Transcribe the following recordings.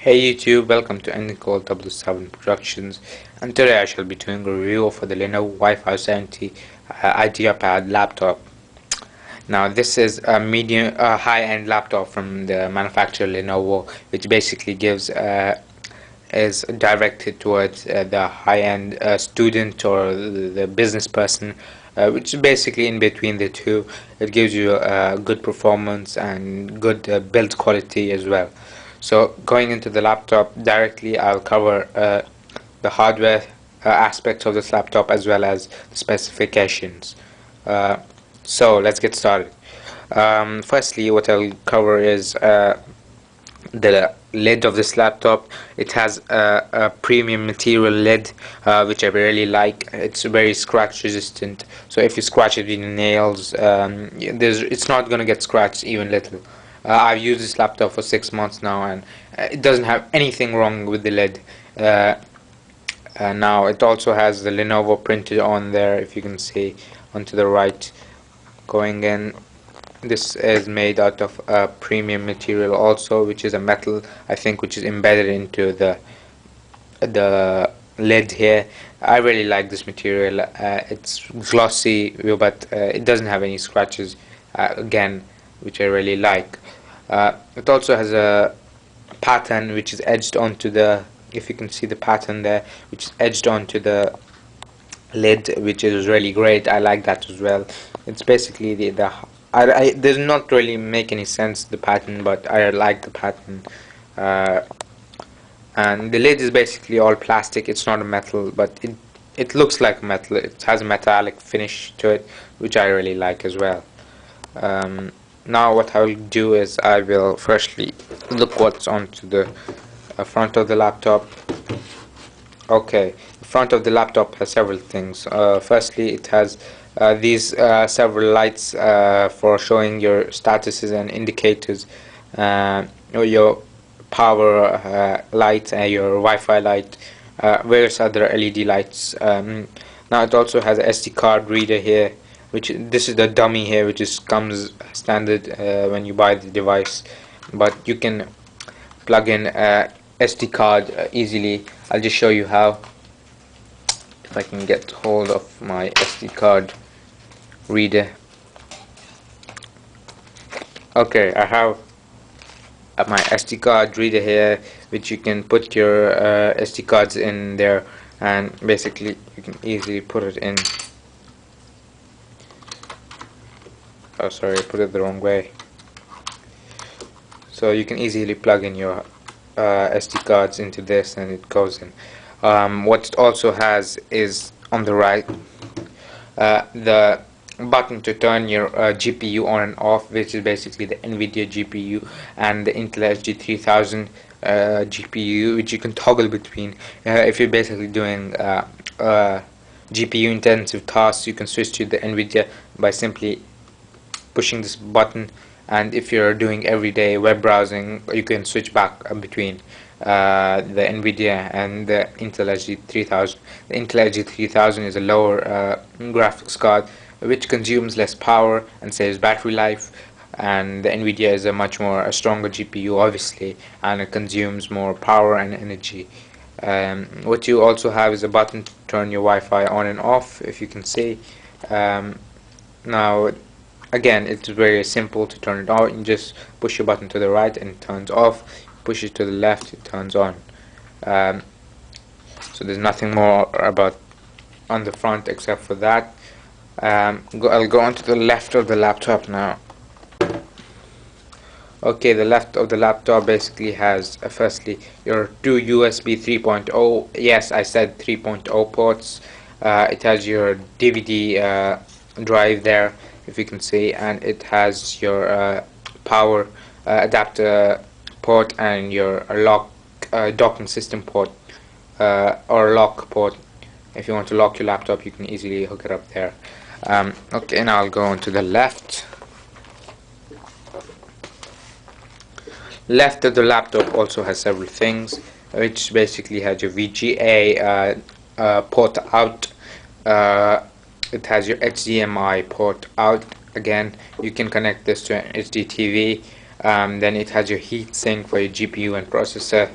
Hey YouTube, welcome to Nicole 7 Productions, and today I shall be doing a review for the Lenovo Y570 Ideapad laptop. Now this is a medium high-end laptop from the manufacturer Lenovo, which basically is directed towards the high-end student or the business person, which is basically in between the two. It gives you good performance and good build quality as well. So going into the laptop directly, I'll cover the hardware aspects of this laptop as well as the specifications. So let's get started. Firstly, what I'll cover is the lid of this laptop. It has a premium material lid, which I really like. It's very scratch resistant, so if you scratch it with your nails, it's not gonna get scratched even little. I've used this laptop for 6 months now, and it doesn't have anything wrong with the lid. Now it also has the Lenovo printed on there, if you can see onto the right. Going in, this is made out of a premium material also, which is a metal, I think, which is embedded into the lid here. I really like this material. It's glossy, but it doesn't have any scratches, again, which I really like. It also has a pattern which is edged onto the, if you can see the pattern there, which is edged onto the lid, which is really great. I like that as well. It's basically does not really make any sense, the pattern, but I like the pattern. And the lid is basically all plastic. It's not a metal, but it looks like metal. It has a metallic finish to it, which I really like as well. Now what I will do is I will firstly look what's onto the front of the laptop. Okay, the front of the laptop has several things. Firstly, it has these several lights for showing your statuses and indicators, or your power light and your Wi-Fi light, various other LED lights. Now it also has a SD card reader here, which this is the dummy here, which comes standard when you buy the device, but you can plug in SD card easily. I'll just show you how. If I can get hold of my SD card reader. Okay, I have my SD card reader here, which you can put your SD cards in there, and basically you can easily put it in. Oh, sorry, I put it the wrong way. So you can easily plug in your SD cards into this, and it goes in. What it also has is on the right the button to turn your GPU on and off, which is basically the Nvidia GPU and the Intel HD3000 GPU, which you can toggle between. If you're basically doing GPU intensive tasks, you can switch to the Nvidia by simply pushing this button, and if you're doing everyday web browsing, you can switch back between the Nvidia and the Intel HD3000. The Intel HD3000 is a lower graphics card, which consumes less power and saves battery life, and the Nvidia is a much more stronger GPU, obviously, and it consumes more power and energy. What you also have is a button to turn your Wi-Fi on and off, if you can see. Now again, it's very simple to turn it on. You just push your button to the right and it turns off. Push it to the left, it turns on. So there's nothing more about on the front except for that. I'll go on to the left of the laptop now. Okay, the left of the laptop basically has firstly your two USB 3.0, yes, I said 3.0 ports. It has your DVD drive there, if you can see, and it has your power adapter port and your docking system port, or lock port. If you want to lock your laptop, you can easily hook it up there. Okay, now I'll go on to the left. Left of the laptop also has several things, which basically has your VGA port out. It has your HDMI port out. Again, you can connect this to an HDTV. Then it has your heat sink for your GPU and processor.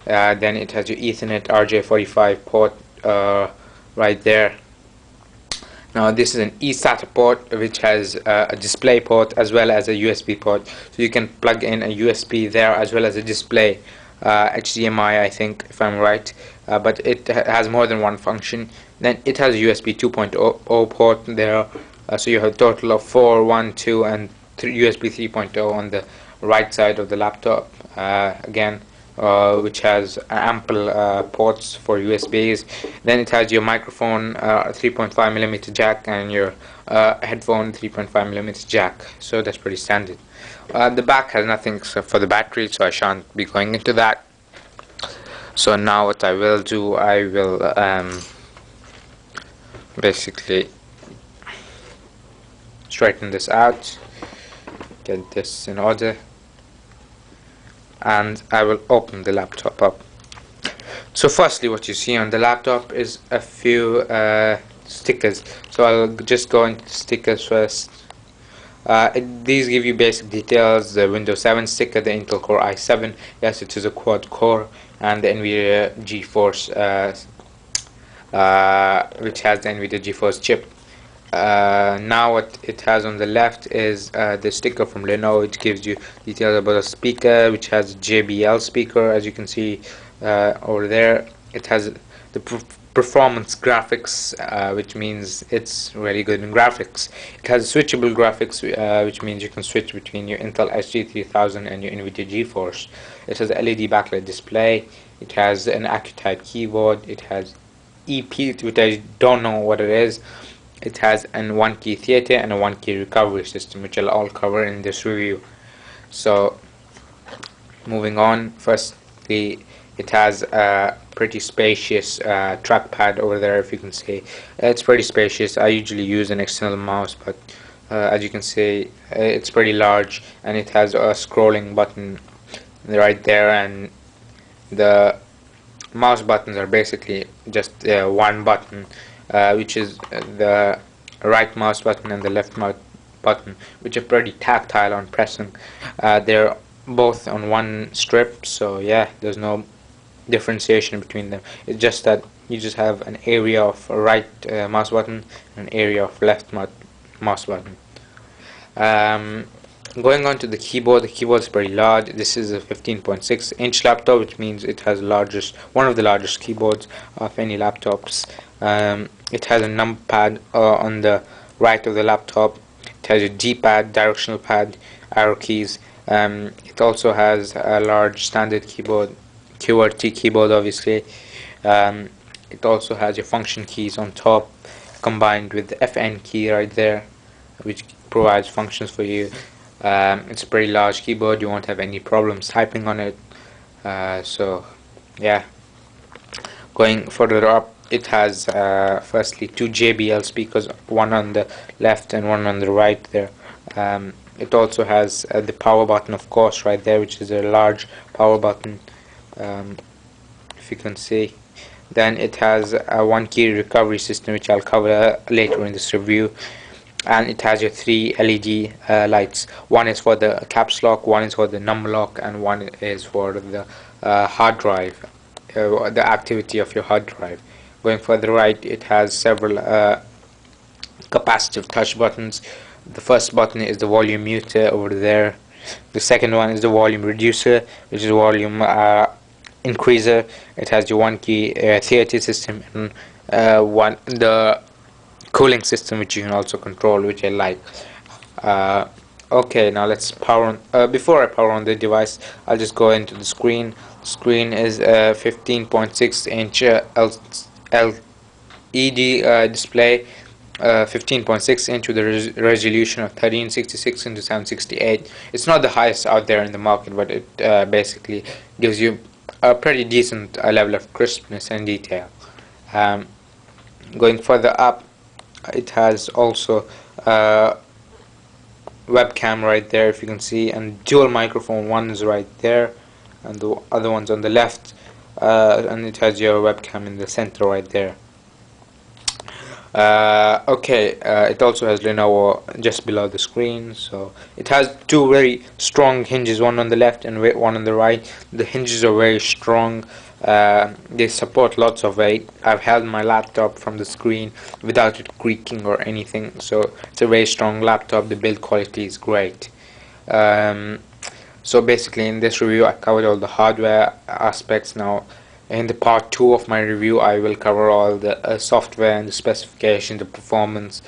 Then it has your Ethernet RJ45 port right there. Now this is an eSATA port which has a display port as well as a USB port, so you can plug in a USB there as well as a display, HDMI I think, if I'm right, but it has more than one function. Then it has a USB 2.0 port there, so you have a total of 4, 1, 2 and USB 3.0 on the right side of the laptop, again, which has ample ports for USBs. Then it has your microphone 3.5mm jack and your headphone 3.5mm jack, so that's pretty standard. The back has nothing except for the battery, so I shan't be going into that. So now what I will do, I will basically straighten this out, get this in order, and I will open the laptop up. So firstly, what you see on the laptop is a few stickers, so I'll just go into stickers first. These give you basic details: the Windows 7 sticker, the Intel Core i7, yes it is a quad core, and the Nvidia GeForce, which has the Nvidia GeForce chip. Now what it has on the left is the sticker from Lenovo, which gives you details about a speaker, which has a JBL speaker, as you can see over there. It has the performance graphics, which means it's really good in graphics. It has switchable graphics, which means you can switch between your Intel SG3000 and your Nvidia GeForce. It has a LED backlit display. It has an AccuType keyboard. It has EP, which I don't know what it is. It has a one-key theater and a one-key recovery system, which I'll all cover in this review. So, moving on, firstly, it has a pretty spacious trackpad over there, if you can see. It's pretty spacious. I usually use an external mouse, but as you can see, it's pretty large, and it has a scrolling button right there, and the mouse buttons are basically just one button, which is the right mouse button and the left mouse button, which are pretty tactile on pressing. They're both on one strip, so yeah, there's no differentiation between them. It's just that you just have an area of right mouse button and an area of left mouse button. Going on to the keyboard is pretty large. This is a 15.6-inch laptop, which means it has one of the largest keyboards of any laptops. It has a numpad on the right of the laptop. It has a D-pad, directional pad, arrow keys. It also has a large standard keyboard, QWERTY keyboard, obviously. It also has your function keys on top, combined with the FN key right there, which provides functions for you. It's a pretty large keyboard. You won't have any problems typing on it. So yeah, going further up, it has firstly two JBL speakers, one on the left and one on the right there. It also has the power button, of course, right there, which is a large power button, if you can see. Then it has a one-key recovery system, which I'll cover later in this review. And it has your three LED lights. One is for the caps lock, one is for the number lock, and one is for the hard drive, the activity of your hard drive. Going further right, it has several capacitive touch buttons. The first button is the volume muter over there. The second one is the volume reducer, which is volume increaser. It has your one-key theater system and the cooling system, which you can also control, which I like. Okay, now let's power on. Before I power on the device, I'll just go into the screen. The screen is a 15.6-inch LED display, 15.6-inch with a resolution of 1366 into 768. It's not the highest out there in the market, but it basically gives you a pretty decent level of crispness and detail. Going further up, it has also webcam right there, if you can see, and dual microphone. One is right there and the other one's on the left, and it has your webcam in the center right there. It also has Lenovo just below the screen, so it has two very strong hinges, one on the left and one on the right. The hinges are very strong. They support lots of weight. I've held my laptop from the screen without it creaking or anything, so it's a very strong laptop. The build quality is great. Um, so basically in this review I covered all the hardware aspects. Now in the part 2 of my review I will cover all the software and the specification, the performance,